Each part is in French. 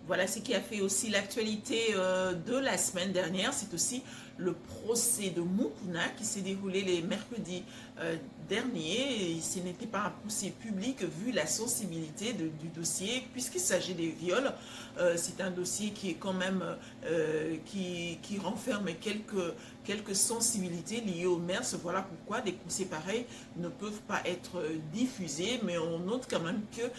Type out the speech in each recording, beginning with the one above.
Voilà ce qui a fait aussi l'actualité de la semaine dernière. C'est aussi le procès de Mukuna qui s'est déroulé les mercredis derniers. Et ce n'était pas un procès public vu la sensibilité du dossier puisqu'il s'agit des viols. C'est un dossier qui est quand même qui renferme quelques sensibilités liées au MERS. Voilà pourquoi des procès pareils ne peuvent pas être diffusés. Mais on note quand même que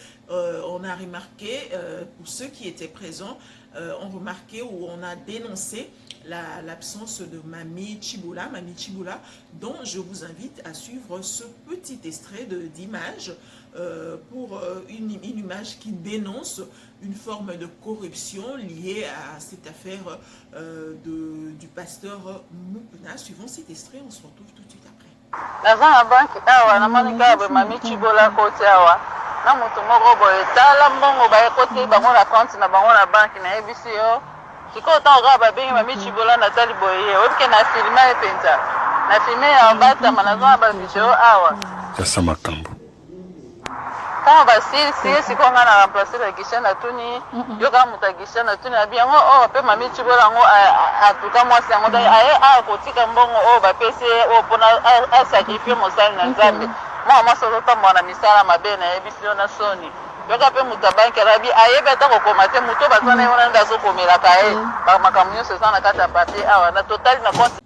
on a remarqué, pour ceux qui étaient présents, on remarqué ou on a dénoncé l'absence de Mami Chiboula, dont je vous invite à suivre ce petit extrait d'image pour une image qui dénonce une forme de corruption liée à cette affaire du pasteur Mukuna. Suivant cet extrait, on se retrouve tout de suite après. Naza na banki awa namoni kaka Mami Chibola koti awa na moto moko boye tala mbongo bayekoti bango na compte na bango na banki nayebisi yo sikoyo ntango kaka babengi Mami Chibola natali boye ye oyebike na filme ye mpenza na filme ya batama naza na bavideo awa yasa makambo ntango basilisi ye sikoyo ngai na remplace la gishe natuni yo kaka moto ya gishe natuni abi yango oyo mpe Mami Chibola yango atuka mwasi yango aye awa kotika mbongo oyo bapesi ye oyo mpona asakrifie mosali na nzambe mwana mwasi ozotambola na misala mabe nayebisi yo na soni yoka mpe moto abanki alabi ayebi ata kokoma te moto bazana ye wana nde azokomelaka ye bamakambo nyonso eza na kati ya papier awa na totali na compte.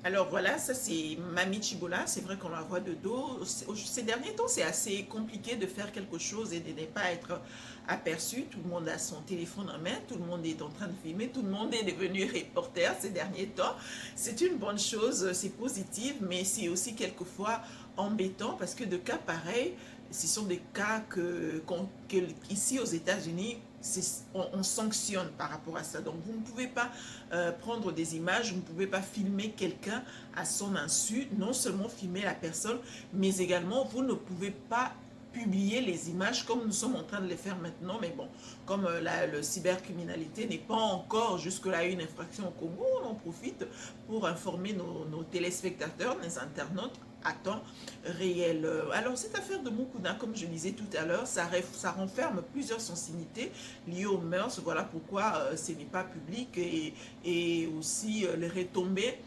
Alors voilà, ça c'est Mami Chibola, c'est vrai qu'on la voit de dos. Ces derniers temps, c'est assez compliqué de faire quelque chose et de ne pas être aperçu. Tout le monde a son téléphone en main, tout le monde est en train de filmer, tout le monde est devenu reporter ces derniers temps. C'est une bonne chose, c'est positif, mais c'est aussi quelquefois embêtant parce que de cas pareils, ce sont des cas ici aux États-Unis, on sanctionne par rapport à ça. Donc vous ne pouvez pas prendre des images, vous ne pouvez pas filmer quelqu'un à son insu, non seulement filmer la personne, mais également vous ne pouvez pas publier les images comme nous sommes en train de les faire maintenant. Mais bon, comme le cybercriminalité n'est pas encore jusque-là une infraction au Congo, on en profite pour informer nos téléspectateurs, les internautes à temps réel. Alors cette affaire de Mukuna, comme je disais tout à l'heure, ça renferme plusieurs sensibilités liées aux mœurs. Voilà pourquoi ce n'est pas public et aussi les retombées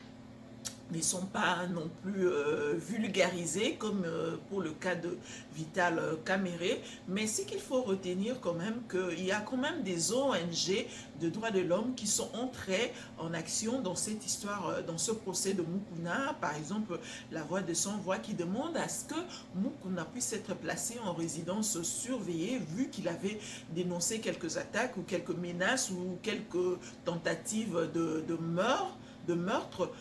ne sont pas non plus vulgarisés comme pour le cas de Vital Kamere. Mais ce qu'il faut retenir quand même, qu'il y a quand même des ONG de droits de l'homme qui sont entrées en action dans cette histoire, dans ce procès de Mukuna. Par exemple, la Voix de Sans Voix qui demande à ce que Mukuna puisse être placé en résidence surveillée vu qu'il avait dénoncé quelques attaques ou quelques menaces ou quelques tentatives de meurtre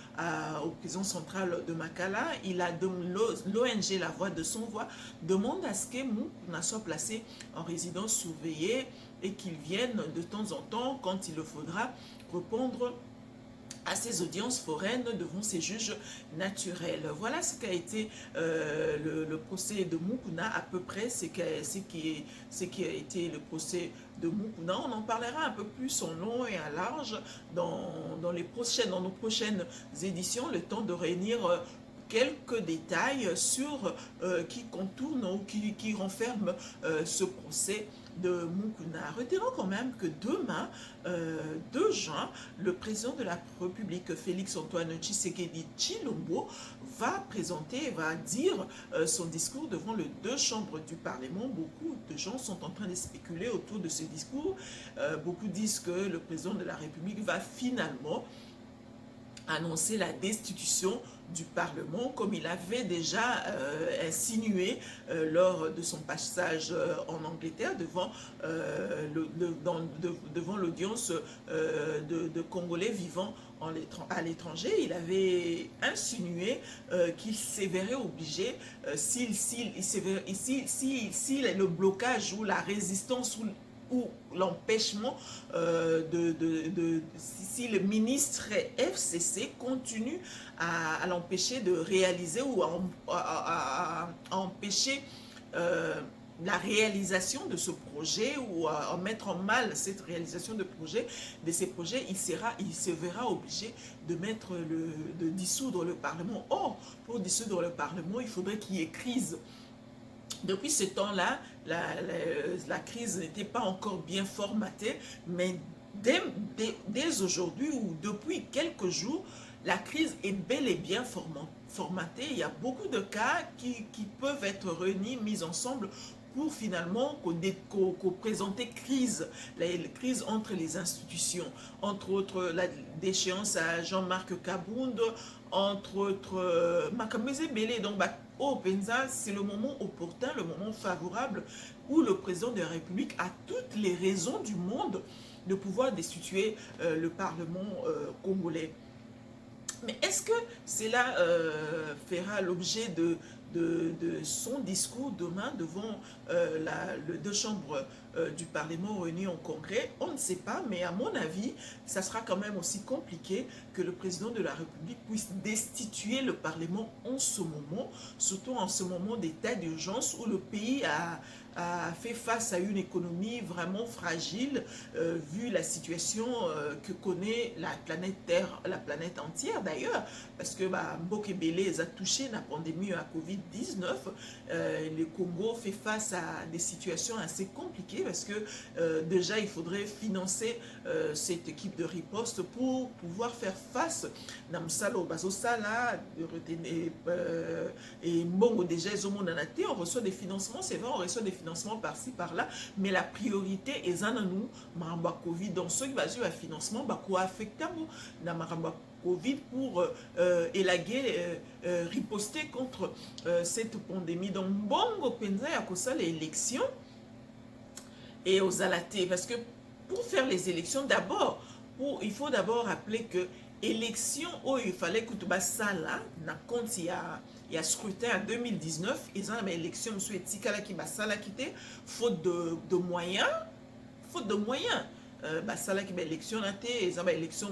aux prisons centrales de Makala. L'ONG La Voix de Son Voix demande à ce que Mukuna soit placé en résidence surveillée et qu'il vienne de temps en temps, quand il le faudra, répondre à ces audiences foraines devant ces juges naturels. Voilà ce qu'a été le procès de Mukuna, à peu près ce qui a été le procès de Mukuna. On en parlera un peu plus en long et en large dans nos prochaines éditions, le temps de réunir quelques détails sur qui contournent ou qui renferment ce procès de Mukuna. Retenons quand même que demain, 2 juin, le président de la République, Félix-Antoine Tshisekedi Tshilombo, va dire son discours devant les 2 chambres du Parlement. Beaucoup de gens sont en train de spéculer autour de ce discours. Beaucoup disent que le président de la République va finalement annoncer la destitution du Parlement, comme il avait déjà insinué lors de son passage en Angleterre devant l'audience de Congolais vivant à l'étranger. Il avait insinué qu'il se verrait obligé, si le blocage ou la résistance ou l'empêchement si le ministre FCC continue à l'empêcher de réaliser ou à empêcher la réalisation de ce projet ou à mettre en mal cette réalisation de ces projets, il se verra obligé de dissoudre le Parlement. Or, pour dissoudre le Parlement, il faudrait qu'il y ait crise. Depuis ce temps-là, la crise n'était pas encore bien formatée, mais dès aujourd'hui ou depuis quelques jours, la crise est bel et bien formatée. Il y a beaucoup de cas qui peuvent être réunis, mis ensemble pour finalement présenter la crise entre les institutions, entre autres la déchéance à Jean-Marc Kabound, entre autres Makameze Bélé. Donc, au Penza, c'est le moment opportun, le moment favorable où le président de la République a toutes les raisons du monde de pouvoir destituer le Parlement congolais. Mais est-ce que cela fera l'objet de son discours demain devant les deux chambres du Parlement réunies en congrès? On ne sait pas, mais à mon avis, ça sera quand même aussi compliqué que le président de la République puisse destituer le Parlement en ce moment, surtout en ce moment d'état d'urgence où le pays a fait face à une économie vraiment fragile, vu la situation que connaît la planète Terre, la planète entière d'ailleurs, parce que Mbokebele a touché la pandémie à Covid-19. Le Congo fait face à des situations assez compliquées parce que déjà il faudrait financer cette équipe de riposte pour pouvoir faire face à Msalo Bazosala et Mbongo déjà on reçoit des financements, c'est vrai, on reçoit des financements par-ci par-là, mais la priorité est à nous, Maramba Covid, dans ceux qui vont un financement, quoi affecter dans Maramba Covid pour élaguer, riposter contre cette pandémie. Donc, Mbongo Penza y a que ça l'élection et aux alatés, parce que pour faire les élections, d'abord, il faut d'abord rappeler que élection où il fallait que tu bas ça là, na compte il y a scrutin en 2019, ils ont une élection monsieur Etikala qui bas ça là quitté faute de moyens, faute de moyens. Ça là qui bas élection là ils ont une élection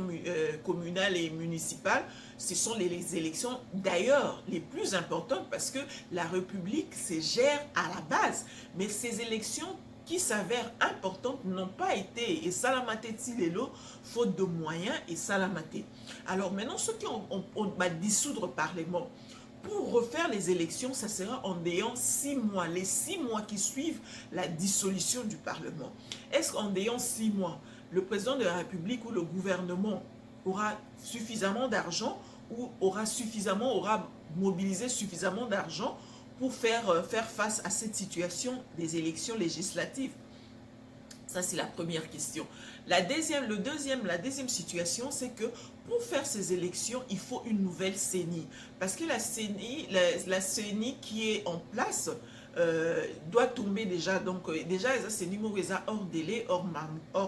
communale et municipale. Ce sont les élections d'ailleurs les plus importantes parce que la République se gère à la base, mais ces élections qui s'avèrent importantes n'ont pas été, et Salamate Tilelo, faute de moyens, et Salamate. Alors maintenant, ceux qui ont dissoudre le Parlement, pour refaire les élections, ça sera en ayant 6 mois, les 6 mois qui suivent la dissolution du Parlement. Est-ce qu'en ayant 6 mois, le président de la République ou le gouvernement aura suffisamment d'argent ou aura mobilisé suffisamment d'argent pour faire face à cette situation des élections législatives? Ça, c'est la première question. La deuxième situation, c'est que pour faire ces élections, il faut une nouvelle CENI. Parce que la CENI qui est en place doit tomber déjà. Donc, déjà, les CENI hors délai, hors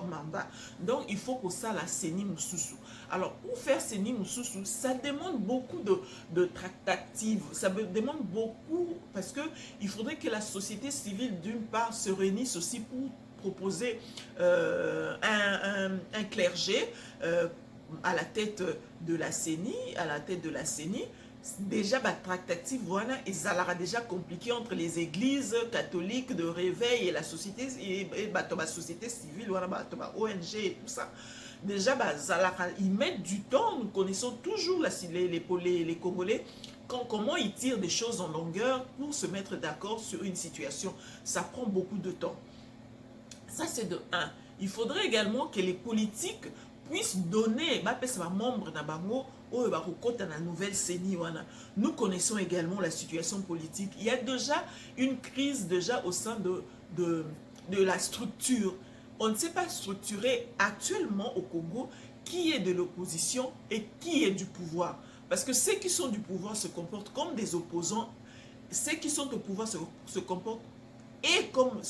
mandat. Donc, il faut pour ça la CENI Moussoussou. Alors, pour faire CENI Moussoussou, ça demande beaucoup de tractatives. Ça demande beaucoup parce qu'il faudrait que la société civile, d'une part, se réunisse aussi pour proposer un clergé à la tête de la CENI, déjà tractative voilà, et ça sera déjà compliqué entre les églises catholiques de réveil et la société la société civile voilà, ONG et tout ça. Déjà ils mettent du temps. Nous connaissons toujours les Congolais comment ils tirent des choses en longueur pour se mettre d'accord sur une situation. Ça prend beaucoup de temps. Ça, c'est de 1. Il faudrait également que les politiques puissent donner, membres de Bango, la nouvelle CENI. Nous connaissons également la situation politique. Il y a déjà une crise au sein de la structure. On ne sait pas structurer actuellement au Congo qui est de l'opposition et qui est du pouvoir. Parce que ceux qui sont du pouvoir se comportent comme des opposants. Ceux qui sont au pouvoir se comportent et comme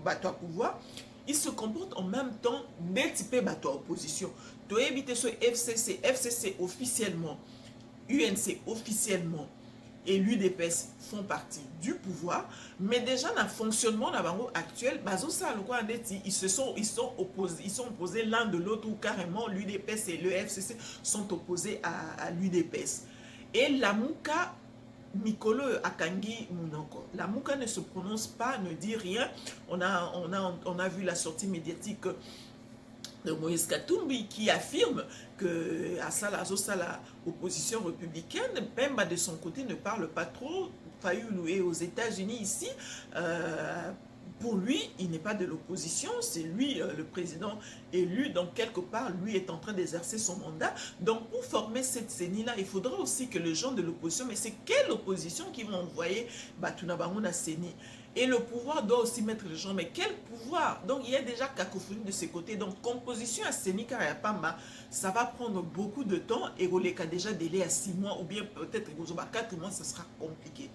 bateau à pouvoir, ils se comportent en même temps des types bateau à opposition. Tu as évité ce FCC officiellement, UNC officiellement et l'UDPS font partie du pouvoir, mais déjà dans le fonctionnement actuel, ils sont opposés l'un de l'autre ou carrément l'UDPS et le FCC sont opposés à l'UDPS. Et la Mouka Mikolo Akangi Munoko. La Mouka ne se prononce pas, ne dit rien. On a vu la sortie médiatique de Moïse Katumbi qui affirme que la opposition républicaine, Pemba de son côté ne parle pas trop. Fayoulou est aux États-Unis ici. Pour lui, il n'est pas de l'opposition, c'est lui le président élu, donc quelque part, lui est en train d'exercer son mandat. Donc pour former cette CENI-là, il faudra aussi que les gens de l'opposition, mais c'est quelle opposition qui vont envoyer Batunabangouna CENI? Et le pouvoir doit aussi mettre les gens, mais quel pouvoir? Donc il y a déjà cacophonie de ces côtés. Donc composition à CENI Karayapamba, ça va prendre beaucoup de temps, et au cas déjà délai à 6 mois, ou bien peut-être 4 mois, ça sera compliqué.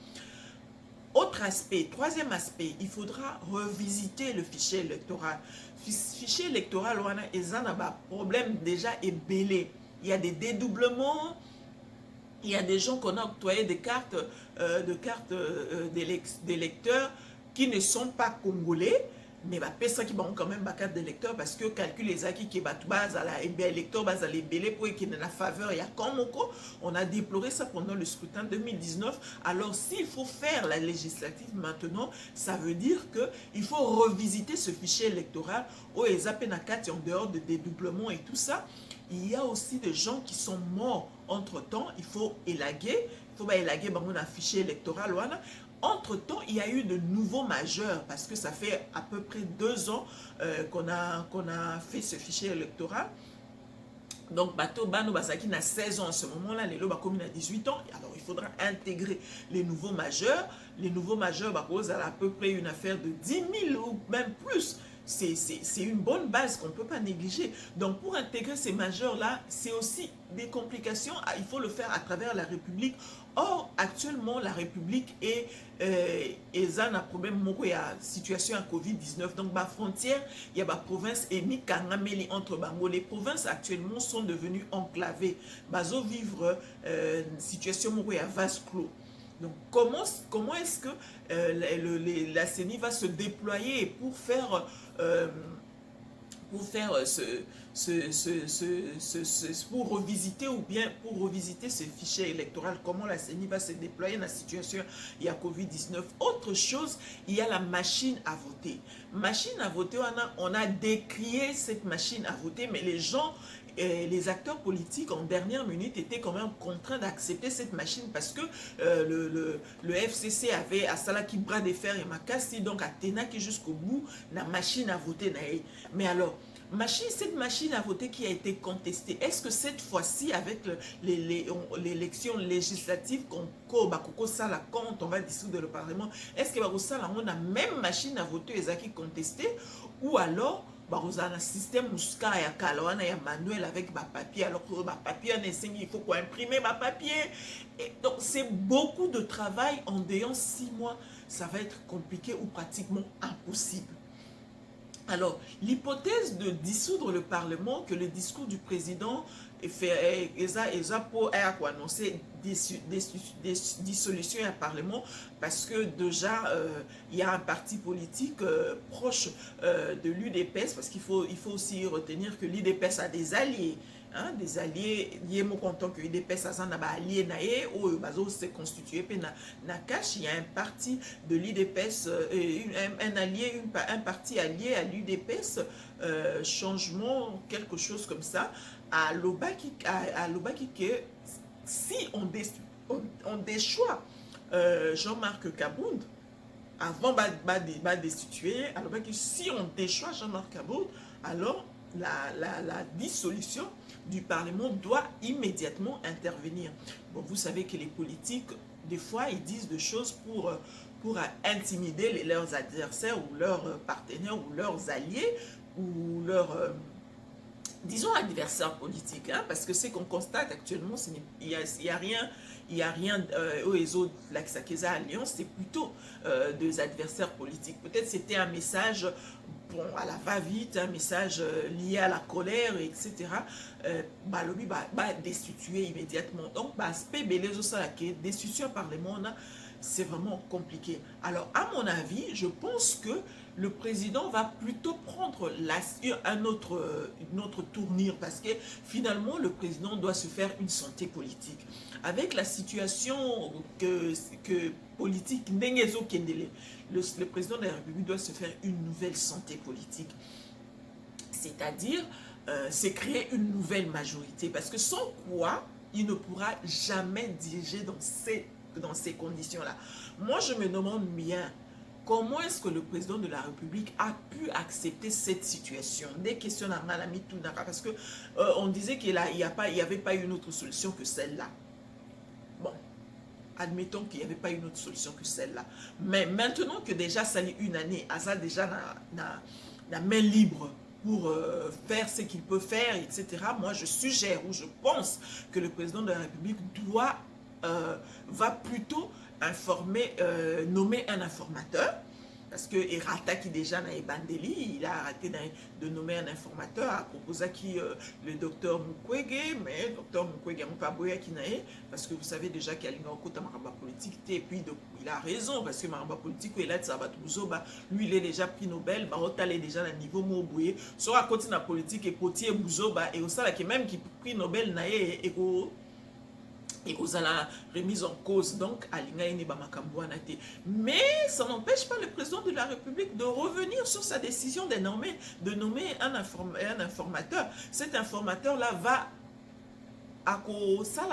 Autre aspect, troisième aspect, il faudra revisiter le fichier électoral. Fichier électoral, on a un problème déjà ébélé. Il y a des dédoublements, il y a des gens qu'on a octroyé des cartes d'électeurs qui ne sont pas congolais, mais ça qui ont quand même ma carte d'électeur parce que calcul les acquis qui battent base à la électeur base à l'ébélé pour qu'il y ait la faveur. Il y a comme on a déploré ça pendant le scrutin 2019. Alors s'il faut faire la législative maintenant, ça veut dire que il faut revisiter ce fichier électoral où les APNACAT en dehors de dédoublement et tout ça. Il y a aussi des gens qui sont morts entre-temps, il faut élaguer, un fichier électoral. Entre-temps, il y a eu de nouveaux majeurs, parce que ça fait à peu près 2 ans qu'on a fait ce fichier électoral. Donc, Bato Bano Basaki n'a 16 ans en ce moment-là, les lots communes à 18 ans. Alors, il faudra intégrer les nouveaux majeurs. Les nouveaux majeurs, à peu près une affaire de 10 000 ou même plus. C'est une bonne base qu'on ne peut pas négliger. Donc, pour intégrer ces majeurs-là, c'est aussi des complications. Il faut le faire à travers la République. Or, actuellement, la République est un problème, il y a situation à Covid-19. Donc, la frontière, il y a la province et Mikangameli entre Bango. Les provinces actuellement sont devenues enclavées. Bazo vivre situation il y a vase clos. Donc, comment est-ce que la CENI va se déployer pour faire pour revisiter ou bien pour revisiter ce fichier électoral, comment la CENI va se déployer dans la situation, il y a Covid-19. Autre chose, il y a la machine à voter. Machine à voter, on a décrié cette machine à voter, mais les gens, les acteurs politiques en dernière minute étaient quand même contraints d'accepter cette machine parce que le FCC avait à Salaki bras de fer et Makassi, donc à Tenaki jusqu'au bout, la machine à voter. Mais alors, cette machine à voter qui a été contestée, est-ce que cette fois-ci, avec l'élection législative, quand on va dissoudre le Parlement, est-ce que on a la même machine à voter qui contestée, ou alors un système muska ya kalawana ya manuel avec papier, alors que papier il faut imprimer papier. Et donc c'est beaucoup de travail en dehors 6 mois, ça va être compliqué ou pratiquement impossible. Alors, l'hypothèse de dissoudre le Parlement, que le discours du président pour annoncer dissolution du Parlement, parce que déjà, il y a un parti politique proche de l'UDPS, parce qu'il faut aussi retenir que l'UDPS a des alliés. Des alliés, il y a que l'UDPS a des alliés, s'est constitué, il y a un parti de l'UDPS, un parti allié à l'UDPS, changement, quelque chose comme ça, à l'Obaki, que si on déchoit Jean-Marc Kabound, avant de destituer, alors que si on déchoit Jean-Marc Kabound, alors la dissolution du Parlement doit immédiatement intervenir. Bon, vous savez que les politiques, des fois, ils disent des choses pour intimider leurs adversaires ou leurs partenaires ou leurs alliés ou leurs... disons adversaires politiques, parce que ce qu'on constate actuellement, il n'y a rien aux autres, la Sakeza Alliance, c'est plutôt des adversaires politiques. Peut-être c'était un message, bon, à la va-vite, un message lié à la colère, etc. L'objet va destituer immédiatement. Donc, destitution par le monde, c'est vraiment compliqué. Alors, à mon avis, je pense que le président va plutôt prendre une autre tournure parce que finalement, le président doit se faire une santé politique. Avec la situation politique, le président de la République doit se faire une nouvelle santé politique. C'est-à-dire c'est créer une nouvelle majorité. Parce que sans quoi, il ne pourra jamais diriger dans ces conditions-là. Moi, je me demande bien, comment est-ce que le président de la République a pu accepter cette situation? Des questions à Malami Tounaka, parce que on disait qu'il n'y avait pas une autre solution que celle-là. Bon, admettons qu'il n'y avait pas une autre solution que celle-là. Mais maintenant que déjà ça est une année, Asa déjà la main libre pour faire ce qu'il peut faire, etc. Moi, je suggère ou je pense que le président de la République va plutôt nommer un informateur. Parce que Erata qui déjà n'a Bandeli, il a arrêté de nommer un informateur à proposer qui le docteur Mukwege, mais le docteur Mukwege n'a pas boyé qui n'a, parce que vous savez déjà qu'il y a une côté maraba politique, et puis il a raison, parce que maraba politique, il a lui il est déjà prix Nobel, il est déjà à niveau moboué, soit à côté de la politique et potier Bouzoba, et au sein là même qui prix Nobel n'a et aux la remise en cause, donc mais ça n'empêche pas le président de la République de revenir sur sa décision de nommer un informateur. Cet informateur-là va à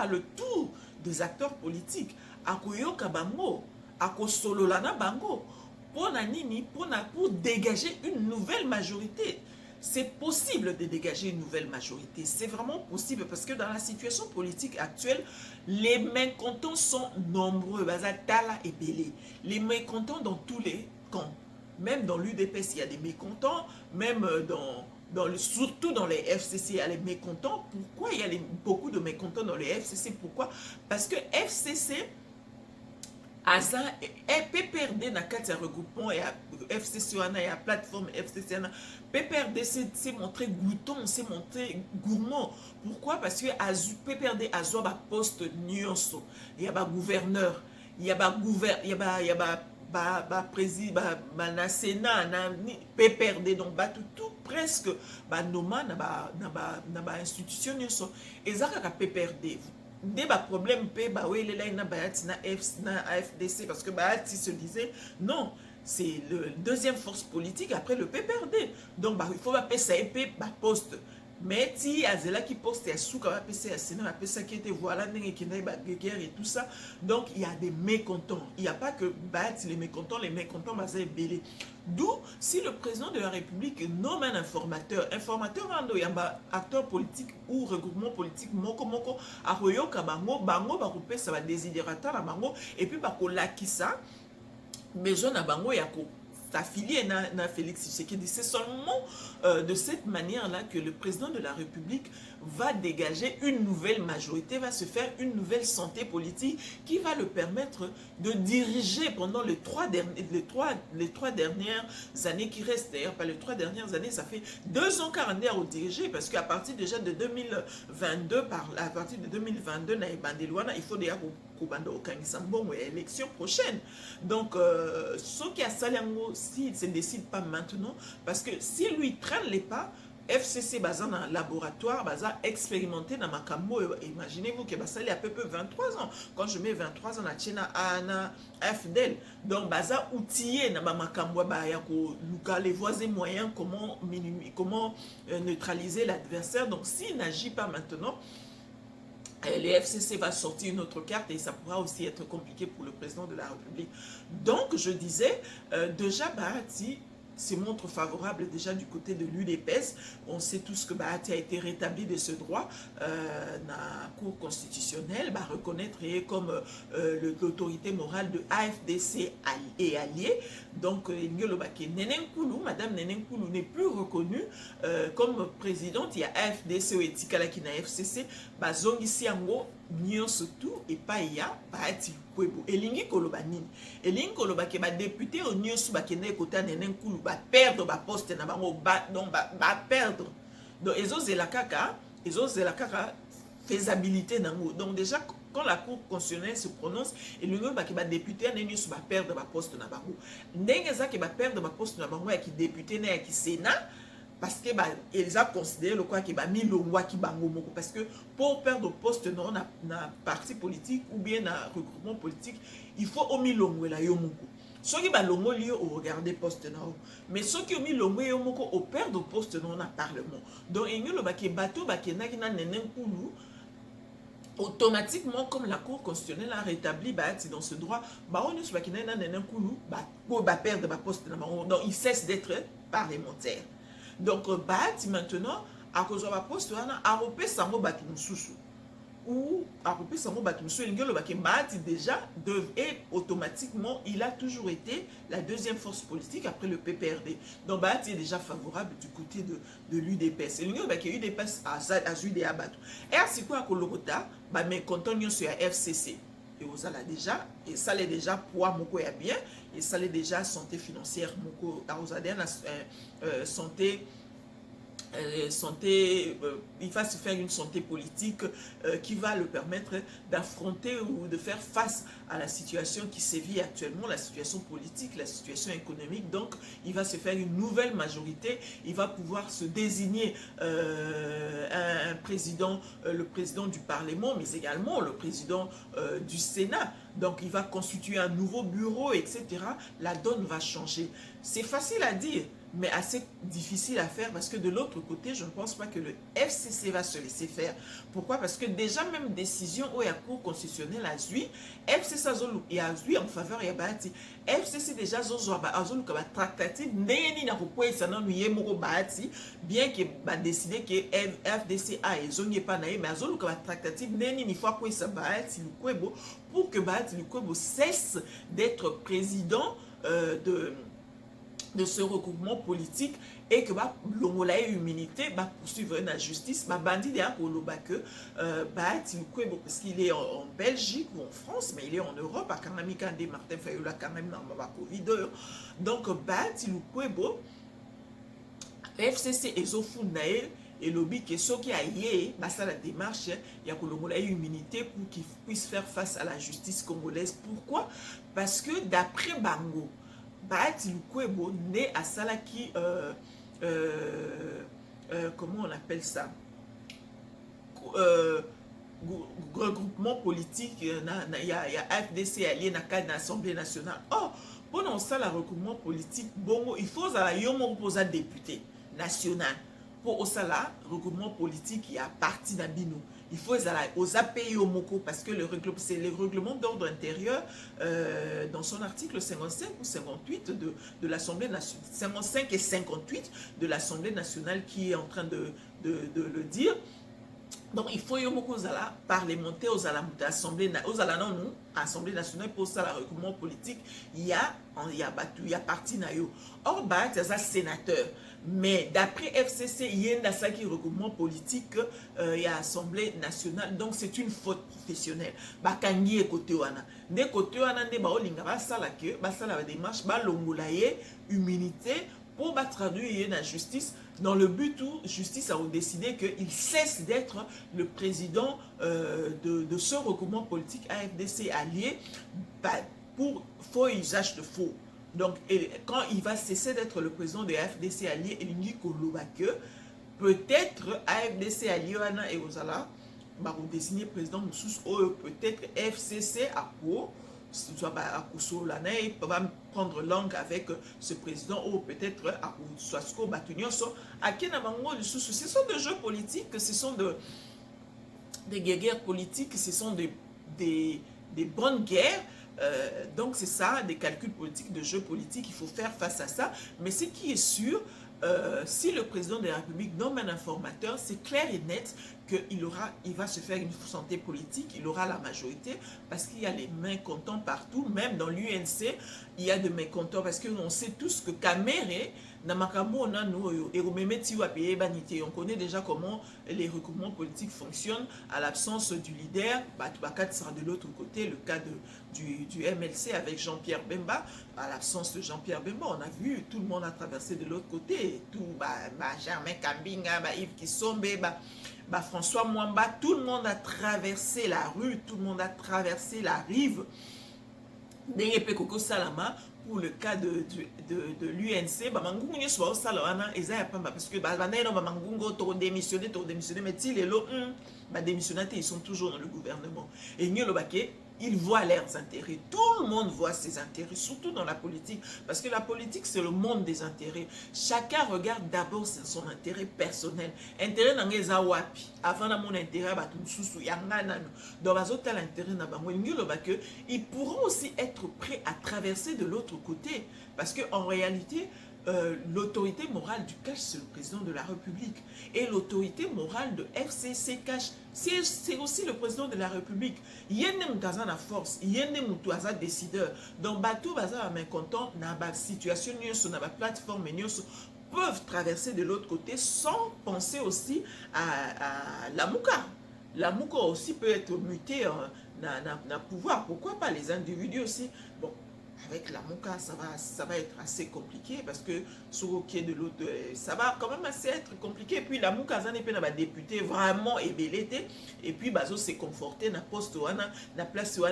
le tour des acteurs politiques, à yoka bango, à sololana bango, pour dégager une nouvelle majorité. C'est possible de dégager une nouvelle majorité. C'est vraiment possible parce que dans la situation politique actuelle, les mécontents sont nombreux. Bazatala et Belé. Les mécontents dans tous les camps. Même dans l'UDPS, il y a des mécontents. Même surtout dans les FCC, il y a les mécontents. Pourquoi il y a beaucoup de mécontents dans les FCC? Pourquoi? Parce que FCC... Aza PPRD na kati ya regroupement et FCC wana et plateforme FCC wana PPRD s'est montré glouton, s'est montré gourmand. Pourquoi? Parce que PPRD azwa ba poste nyonso, il y a ba gouverneur, il y a ba président na sénat na PPRD, donc ba tout presque ba noma na ba institution nyonso ezaka ka PPRD. Des problèmes na AFDC parce que Bahati se disait non, c'est le deuxième force politique après le PPRD, donc il faut appeler ça épée poste. Mais si Azela qui poste à Souka, va passer à Sénat, va passer qui était voilà, guerre et tout ça. Donc il y a des mécontents. Il n'y a pas que les mécontents va se belé. D'où, si le président de la République nomme un informateur il y a un acteur politique ou regroupement politique, moko, à Royoka, bango, ça va désidérater la bango, et puis qui ça, besoin na bango yako. Affilié na Félix Tshisekedi. C'est seulement de cette manière-là que le président de la République va dégager une nouvelle majorité, va se faire une nouvelle santé politique qui va le permettre de diriger pendant les trois dernières années qui restent. D'ailleurs, pas les 3 dernières années, ça fait 2 ans quarantaire au diriger, parce qu'à partir déjà de 2022, à partir de 2022, il faut déjà élection prochaine. Donc, ce qui a Salango, s'il ne se décide pas maintenant, parce que s'il lui traîne les pas, FCC basé dans un laboratoire, basé expérimenté dans Makambo, imaginez-vous que ça il y a à peu près 23 ans. Quand je mets 23 ans, à FDL, donc basé outillé dans Makambo, les voies et moyens, comment neutraliser l'adversaire. Donc, s'il n'agit pas maintenant, les FCC va sortir une autre carte et ça pourra aussi être compliqué pour le président de la République. Donc, je disais, déjà, Bahati se montre favorable déjà du côté de l'UDPS. On sait tous que Bahati a été rétabli de ce droit dans la Cour constitutionnelle, reconnaître comme l'autorité morale de AFDC et alliés. Donc, Madame Nenenkoulou n'est plus reconnue comme présidente. Il y a AFDC ou Etikala qui n'a FCC. Zongi Siango, Nyon surtout, et pas il y a Bahati Kwebo. Et Lingi Koloba Nini. Et Lingi Koloba qui est député au Nyon Souba qui est côté Nenenkoulou, perdre ba poste, donc perdre. Donc, ils ont la caca, faisabilité nango. Donc, déjà, quand la Cour constitutionnelle se prononce, et le nom qui va député, il va perdre ma poste na bango. N'engeza qui va perdre ma poste na bango, qui député, qui sénat, parce que ils ont considéré le quoi qui va mis le roi qui bango moko. Parce que pour perdre poste dans un parti politique ou bien un regroupement politique, il faut au milongo la yomoko. Ceux qui ont longo lieu au regarder poste non, mais ceux qui ont mis longo yo moko au perdre poste non na parlement. Donc il y a le baké bateau baké na kina nenen kulu. Automatiquement, comme la Cour constitutionnelle a rétabli dans ce droit, on va perdre ma poste. Donc, il cesse d'être parlementaire. Donc, maintenant, à cause de ma poste, on a repris ça ou à repris ça déjà et automatiquement, il a toujours été la deuxième force politique après le PPRD. Donc, Bat est déjà favorable du côté de l'UDPS. Et l'UDPS a Zudé Abatou. Et c'est quoi que l'Orota, mais quand on est sur la FCC, et ça l'a déjà, et ça l'est déjà poids moko ya bien, et ça l'est déjà santé financière moko, santé. Il va se faire une santé politique qui va le permettre d'affronter ou de faire face à la situation qui sévit actuellement, la situation politique, la situation économique. Donc, il va se faire une nouvelle majorité. Il va pouvoir se désigner un président, le président du Parlement, mais également le président du Sénat. Donc, il va constituer un nouveau bureau, etc. La donne va changer. C'est facile à dire, mais assez difficile à faire parce que de l'autre côté, je ne pense pas que le FCC va se laisser faire. Pourquoi? Parce que déjà même décision où il y a Cour constitutionnelle à Zui, FCC et à Zui en faveur de Bahati. FCC déjà a tractative n'est na ça non Bahati, bien que va décider que FDCA et zone pas naïe, mais Azolu ka tractative n'est ni fois quoi ça Bahati Lukwebo pour que Bahati Lukwebo cesse d'être président de ce regroupement politique et que l'homola immunité poursuivre la justice bandit derrière pour le que parce qu'il est en Belgique ou en France mais il est en Europe à Kanami Kandé Martin Fayola quand même dans ma Covid donc FCC et Zofunae et lobby que ceux qui a yé ça la démarche il y a que l'homola immunité pour qu'il puisse faire face à la justice congolaise. Pourquoi? Parce que d'après Bango Bahati Lukwebo né à Salaki, comment on appelle ça, regroupement politique, il y a FDC allié dans l'Assemblée nationale. Or, pendant ça, le regroupement politique, bon, il faut poser député national. Pour ça, le regroupement politique, il y a parti d'Abino. Il faut aux API au Moko parce que c'est le règlement d'ordre intérieur dans son article 55 ou 58 de l'Assemblée nationale, 55 et 58 de l'Assemblée nationale qui est en train de le dire. Donc il faut aux parlementaires, aux Assemblée nationale pour ça le regroupement politique, il y a parti nayo. Or il y a sénateur. Mais d'après FCC, il y a un regroupement politique, il y a Assemblée nationale, donc c'est une faute professionnelle. Bakangi et côté wana. Des côté wana ne baolinga basala que basala la démarche balongolaye immunité pour traduire la justice dans le but où justice a décidé qu'il cesse d'être le président de ce regroupement politique AFDC allié pour faux usage de faux. Donc, quand il va cesser d'être le président de AFDC allié, il dit que peut-être AFDC allié et Ozala va désigner président Moussous ou peut-être FCC à Pau, va prendre langue avec ce président ou peut-être à Ouasko Batunyoso. À Kenamango, ce sont des jeux politiques, ce sont des guerres politiques, ce sont des bonnes guerres. Donc c'est ça, des calculs politiques, de jeux politiques, il faut faire face à ça. Mais ce qui est sûr, si le président de la République nomme un informateur, c'est clair et net qu'il va se faire une santé politique, il aura la majorité, parce qu'il y a les mécontents partout, même dans l'UNC, il y a des mécontents, parce qu'on sait tous que Kamere, on connaît déjà comment les regroupements politiques fonctionnent à l'absence du leader. Batubakat sera de l'autre côté, le cas du MLC avec Jean-Pierre Bemba. À l'absence de Jean-Pierre Bemba, on a vu tout le monde a traversé de l'autre côté. Tout, Germain Kambinga, Yves Kissombe, François Mwamba, tout le monde a traversé la rue, tout le monde a traversé la rive. Koko Salama, pour le cas de l'UNC, parce que ils sont toujours dans le gouvernement. Et ils voient leurs intérêts. Tout le monde voit ses intérêts, surtout dans la politique. Parce que la politique, c'est le monde des intérêts. Chacun regarde d'abord son intérêt personnel. Intérêt n'a pas wapi. Avant de mon intérêt, donc l'intérêt, ils pourront aussi être prêts à traverser de l'autre côté. Parce qu'en réalité, l'autorité morale du cash, c'est le président de la République. Et l'autorité morale de FCC cash, c'est aussi le président de la République. Il y a une force, il y a un décideur. Donc, bateau baza mécontent, dans la situation, dans la plateforme, peuvent traverser de l'autre côté sans penser aussi à la mouka. La mouka aussi peut être mutée dans pouvoir. Pourquoi pas les individus aussi? Bon. Avec la Mouka, ça va être assez compliqué parce que sur le quai de l'autre, ça va quand même assez être compliqué. Et puis la Mouka, ça n'est pas député vraiment ébélité. Et puis, bazo s'est conforté dans poste, dans la place où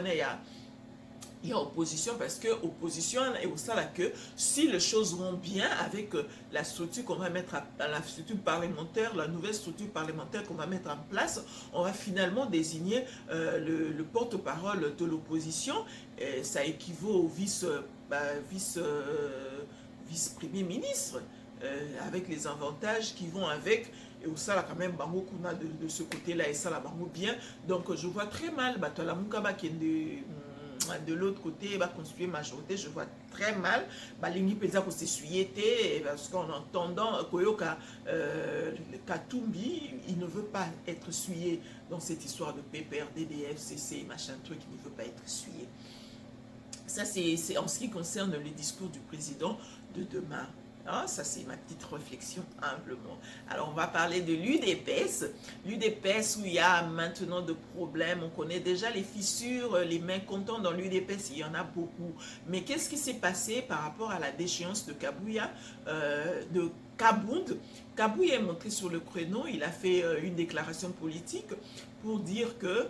il y a opposition parce que opposition est au sein que si les choses vont bien avec la structure qu'on va mettre à la structure parlementaire, la nouvelle structure parlementaire qu'on va mettre en place, on va finalement désigner le porte-parole de l'opposition. Ça équivaut au vice-premier ministre avec les avantages qui vont avec. Et au ça, quand même, bango qu'on a de ce côté-là et ça, la bango bien. Donc, je vois très mal, la Moukaba qui est de l'autre côté, va construire majorité, je vois très mal. Balingi pesa pour s'essuyer, parce qu'en entendant Koyoka Katumbi, il ne veut pas être essuyé dans cette histoire de PPRD, DFCC, machin truc, il ne veut pas être essuyé. Ça, c'est en ce qui concerne le discours du président de demain. Ah, ça, c'est ma petite réflexion, humblement. Alors, on va parler de l'UDPS. L'UDPS où il y a maintenant de problèmes. On connaît déjà les fissures, les mécontents dans l'UDPS. Il y en a beaucoup. Mais qu'est-ce qui s'est passé par rapport à la déchéance de Kabouya, de Kabound? Kabouya est monté sur le créneau. Il a fait une déclaration politique pour dire que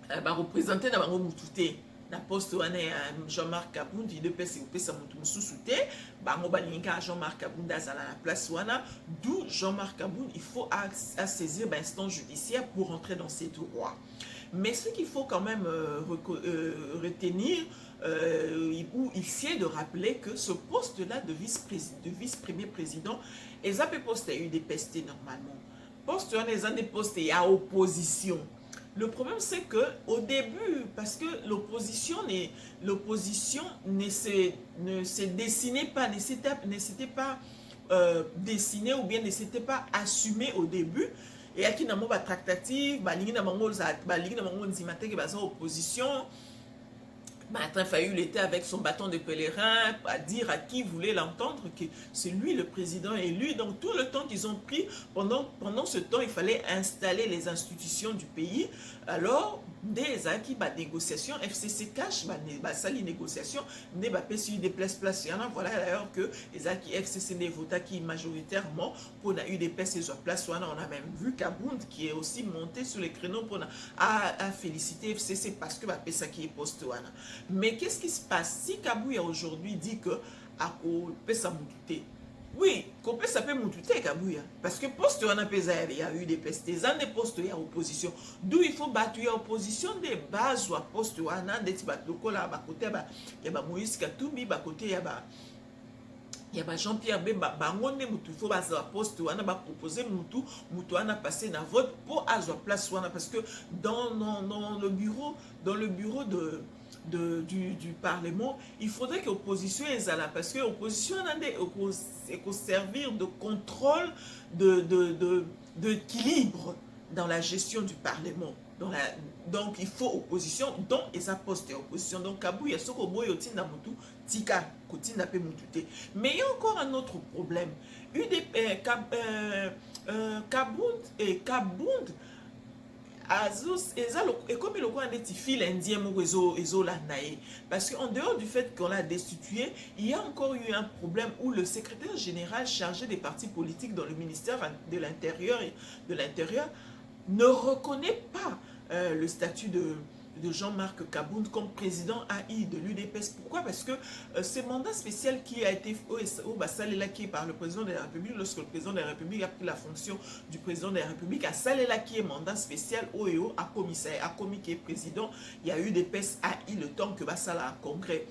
représenter Nabango Moutouté. Na poste wane Jean-Marc Kabound il pèse ou pèse mutu mususuté bango balinga Jean-Marc Kabound à la place wana d'où Jean-Marc Kabound il faut saisir l'instance judiciaire pour rentrer dans ses droits. Mais ce qu'il faut quand même retenir ou essayer de rappeler que ce poste-là de vice-premier président, ils avaient posté eu des pestes normalement. Poste wana ils ont des postes à opposition. Le problème, c'est que au début, parce que l'opposition ne se dessinait pas, ne s'était pas dessinée ou bien ne s'était pas assumée au début. Et à qui n'a pas tractative, balingi na mango nzimate ke baza opposition. Martin Fayulu était avec son bâton de pèlerin à dire à qui voulait l'entendre que c'est lui le président élu. Donc tout le temps qu'ils ont pris, pendant ce temps, il fallait installer les institutions du pays. Alors, des acquis, négociations, FCC cash, sali négociation, des places, il y en a, voilà d'ailleurs que les acquis FCC des votés qui majoritairement pour a eu des places et place, on a même vu Kabound qui est aussi monté sur les créneaux pour féliciter FCC parce que ça qui est poste. Mais qu'est-ce qui se passe si Kabouya aujourd'hui dit que à pesa mutute? Oui, qu'on ça peut mutute Kabouya parce que poste on a pesa il y a eu des pestes, des postes il y a opposition. D'où il faut battre opposition des bases ou poste on a des batoko là ba côté ba il y a Moïse Katumbi ba côté il y a Jean-Pierre Bemba bangonde mutu faut ba poste wana ba proposer mutu wana passer na vote pour azwa place wana parce que dans le bureau du Parlement, il faudrait que l'opposition est là parce que l'opposition est servir de contrôle d'équilibre dans la gestion du Parlement. Donc il faut opposition, donc et ça poste opposition. Donc Kabouya soko boyo tinda mutu tika kotinda pe mutute. Mais il y a encore un autre problème. Kabound et comme il a des fils indiens parce qu'en dehors du fait qu'on l'a destitué, il y a encore eu un problème où le secrétaire général chargé des partis politiques dans le ministère de l'Intérieur ne reconnaît pas le statut de Jean-Marc Kaboun comme président AI de l'UDPS. Pourquoi? Parce que ce mandat spécial qui a été au Basalela-Kie par le président de la République, lorsque le président de la République a pris la fonction du président de la République, à Salela-Kie, mandat spécial OEO, à commissaire, à commis qui est président, il y a eu des PES AI le temps que Basala a congrès.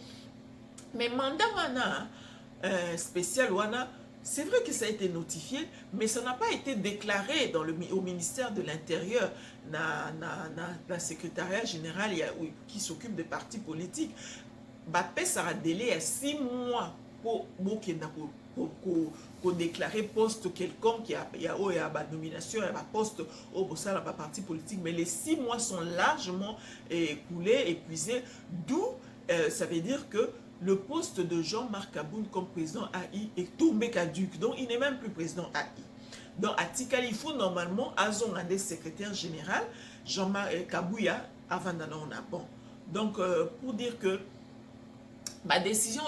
Mais mandat wana, spécial wana, c'est vrai que ça a été notifié, mais ça n'a pas été déclaré au ministère de l'Intérieur, la secrétariat général qui s'occupe des partis politiques. Bapé sera délai à 6 mois pour déclarer poste quelconque, il y a nomination, il y a poste au parti politique, mais les 6 mois sont largement écoulés, épuisés, d'où ça veut dire que le poste de Jean-Marc Kaboun comme président AI est tombé caduc. Donc, il n'est même plus président AI. Donc, à Tikali, il faut normalement, Azon a des secrétaires général, Jean-Marc Kabouya, avant d'aller en bon. Donc, pour dire que ma décision,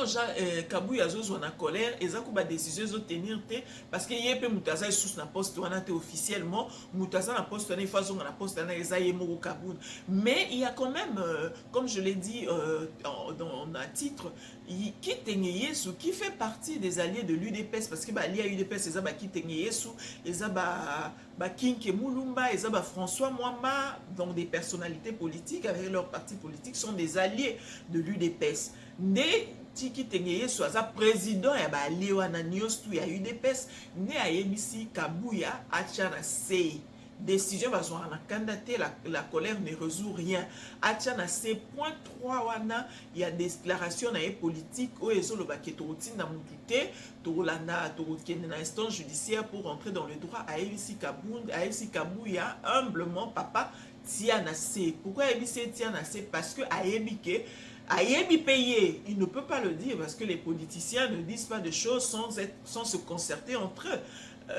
Kabouya Zozo en colère, et ça, ma décision, ils tenir parce qu'il y a peu Moutaza sous la poste, on a été officiellement, Moutaza la poste, on a façon la poste, on a été Kaboun. Mais il y a quand même, comme je l'ai dit dans un titre, qui fait partie des alliés de l'UDPS, parce que l'allié à l'UDPS, ils ont qui Tenyesu, ils ont Kinke Moulumba, ils ont François Mwamba, donc des personnalités politiques avec leur parti politique, sont des alliés de l'UDPS. Ne tiki tengeye soaza président ya ba liwana nyos ya UDPS ne ayebisi Kabouya achana sei décision bazwa na candidaté la colère ne résout rien achana sei point 3 wana ya déclaration na politique o ezolo ba ketouti na mutute to lana to kende na instance judiciaire pour entrer dans le droit ayebisi Kabouya humblement papa tiana sei pourquoi ayebisi tiana sei parce que ayebike Ayebi payé, il ne peut pas le dire parce que les politiciens ne disent pas de choses sans se concerter entre eux,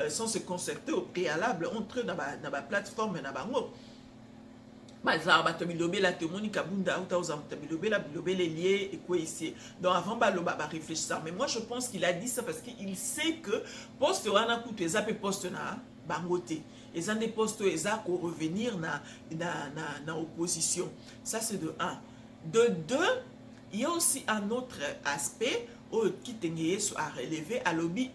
sans se concerter au préalable entre eux dans la plateforme. Donc avant de réfléchir, mais moi je pense qu'il a dit ça parce qu'il sait que poste wana kutu ezape poste na bangote. Ils ont des postes pour revenir na opposition. Ça c'est de 1. De 2, il y a aussi un autre aspect qui est à relever à l'objet.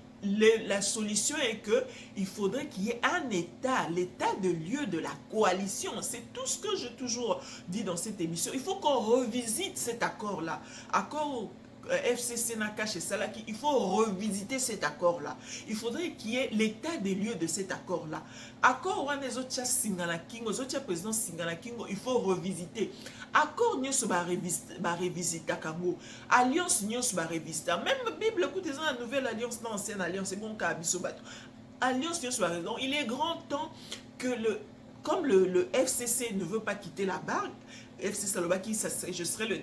La solution est qu'il faudrait qu'il y ait un état, l'état de lieu de la coalition. C'est tout ce que j'ai toujours dit dans cette émission. Il faut qu'on revisite cet accord-là. Accord FCC Nakache et Salaki, il faut revisiter cet accord-là. Il faudrait qu'il y ait l'état des lieux de cet accord-là. Accord ou les autres Singana Kingo, les autres présidents Singana Kingo, il faut revisiter. Accord nyos ba revisiter Kango. Alliance nyos ba revisiter. Même Bible écoutez la nouvelle alliance, l'ancienne alliance, c'est bon ka bisobato. Alliance nyos ba raison. Il est grand temps que comme le FCC ne veut pas quitter la barque, FC Salobaki, je serai le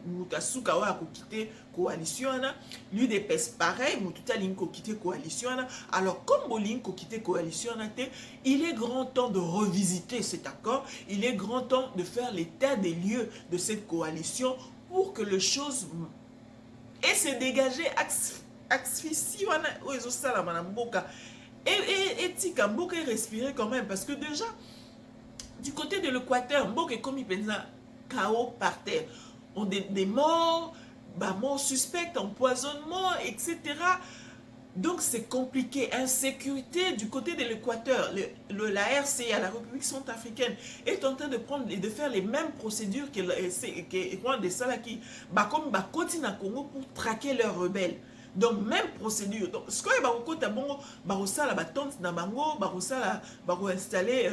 Moutasuka a quitté coalition, l'UDPS pareil, Moutouta Linko quitté coalition. Alors comme Bolinko quitté coalition, il est grand temps de revisiter cet accord, il est grand temps de faire l'état des lieux de cette coalition pour que les choses et se dégager asphyxie et tika mboka respirer quand même parce que déjà du côté de l'Équateur, Mboka est comme il pense chaos par terre. On a des morts, morts suspects, empoisonnement, etc. Donc c'est compliqué. Insécurité du côté de l'Équateur. La RCA, la République centrafricaine, est en train de prendre et de faire les mêmes procédures que Rwanda et Salaki, comme continue à Congo pour traquer leurs rebelles. Donc même procédure. Donc ce qu'on est côté bon barosala ba tente na bango barosala baro installer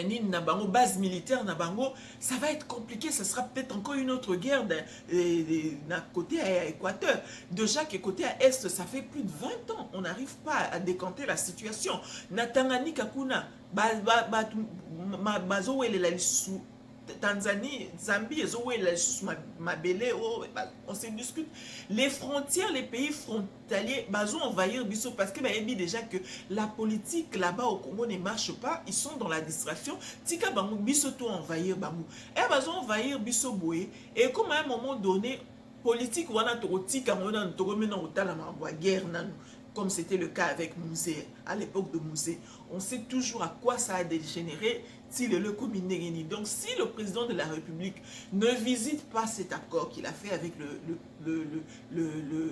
ni na bango base militaire na bango, ça va être compliqué, ça sera peut-être encore une autre guerre d'un côté à Équateur. Déjà que côté à Est, ça fait plus de 20 ans, on n'arrive pas à décanter la situation. Na Tanganyika kuna bazo ele la sous Tanzanie, Zambie, on se discute. Les frontières, les pays frontaliers, ils ont envahir Bisso parce que déjà que la politique là-bas au Congo ne marche pas. Ils sont dans la distraction. Tika Bangou, Bisso tout envahir Bangou. Et ils ont envahir Bisso Boué. Et comme à un moment donné, politique, on a tika, on a guerre. comme c'était le cas avec Musée, à l'époque de Musée. On sait toujours à quoi ça a dégénéré s'il est le communérini. Donc, si le président de la République ne visite pas cet accord qu'il a fait avec,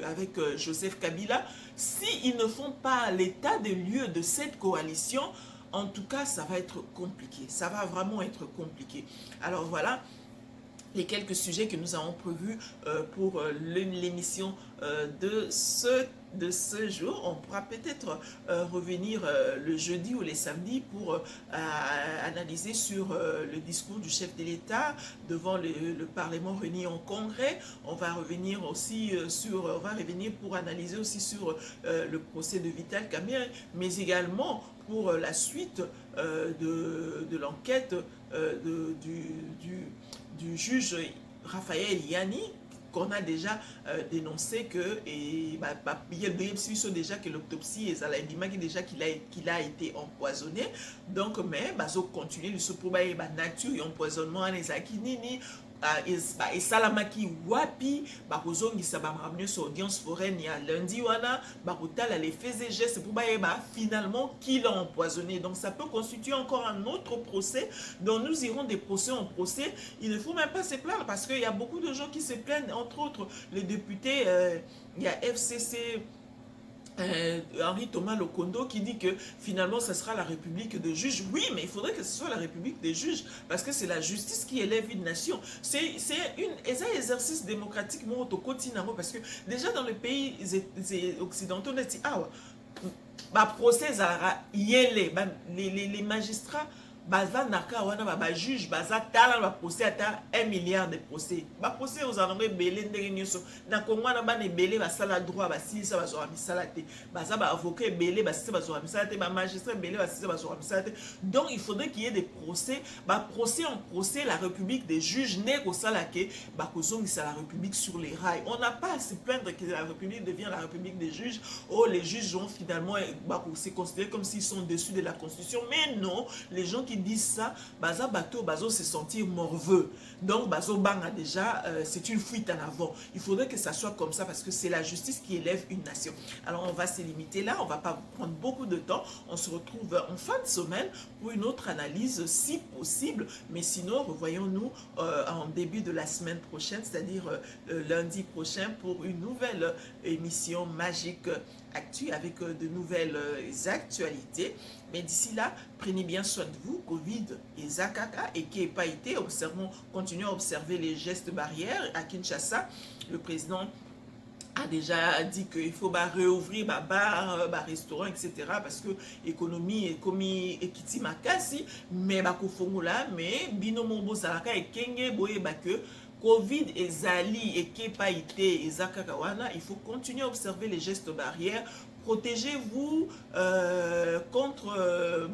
avec Joseph Kabila, s'ils ne font pas l'état des lieux de cette coalition, en tout cas, ça va être compliqué. Ça va vraiment être compliqué. Alors voilà les quelques sujets que nous avons prévus pour l'émission de ce jour. On pourra peut-être revenir le jeudi ou les samedis pour analyser sur le discours du chef de l'État devant le Parlement réuni en congrès. On va revenir aussi pour analyser aussi sur le procès de Vital Kamerhe, mais également pour la suite de l'enquête du juge Raphaël Yanni, qu'on a déjà dénoncé que il y a déjà que l'autopsie est déjà qu'il a été empoisonné. Donc mais bazo continuer le soproba ba nature et empoisonnement les akinini et salamaki wapi bakozongisa ba ramener sur audience foraine ya lundi wana bakotala les faits et gestes pour finalement qui l'a empoisonné. Donc ça peut constituer encore un autre procès dont nous irons des procès en procès. Il ne faut même pas se plaindre parce qu'il y a beaucoup de gens qui se plaignent, entre autres les députés, il y a FCC Henri Thomas Lokondo qui dit que finalement ce sera la République des juges. Oui, mais il faudrait que ce soit la République des juges parce que c'est la justice qui élève une nation. C'est un exercice démocratique parce que déjà dans les pays occidentaux on a dit procès les magistrats baza naka wana ba juge baza tala ba procès ata 1 milliard de procès ba procès aux anongé belé ndenge nyoso na Congo na ba ne belé ba sala droit ba sisa ba zo misala te baza ba avocat belé ba sisa ba zo misala te ba magistrat belé ba sisa ba zo misala te. Donc il faudrait qu'il y ait des procès procès en procès. La République des juges n'est ko sala ke ba kozongisa la République sur les rails. On n'a pas à se plaindre que la République devient la République des juges. Oh, les juges ont finalement c'est considéré comme s'ils sont au-dessus de la Constitution, mais non, les gens qui disent ça, baza bateau, bazo se sentir morveux. Donc bazo banga déjà, c'est une fuite en avant. Il faudrait que ça soit comme ça parce que c'est la justice qui élève une nation. Alors on va se limiter là, on va pas prendre beaucoup de temps. On se retrouve en fin de semaine pour une autre analyse si possible. Mais sinon, revoyons-nous en début de la semaine prochaine, c'est-à-dire lundi prochain pour une nouvelle émission Magic Actu avec de nouvelles actualités. Mais d'ici là, prenez bien soin de vous, Covid et Zakaka, et qui n'est pas été, continuez à observer les gestes barrières. À Kinshasa, le président a déjà dit qu'il faut réouvrir bar, restaurant, etc. parce que l'économie est comme ekiti makasi, mais mais binomo zalaka et kenge boye que Covid et Zali et Kepaïté et Zakakawana, il faut continuer à observer les gestes barrières. Protégez-vous contre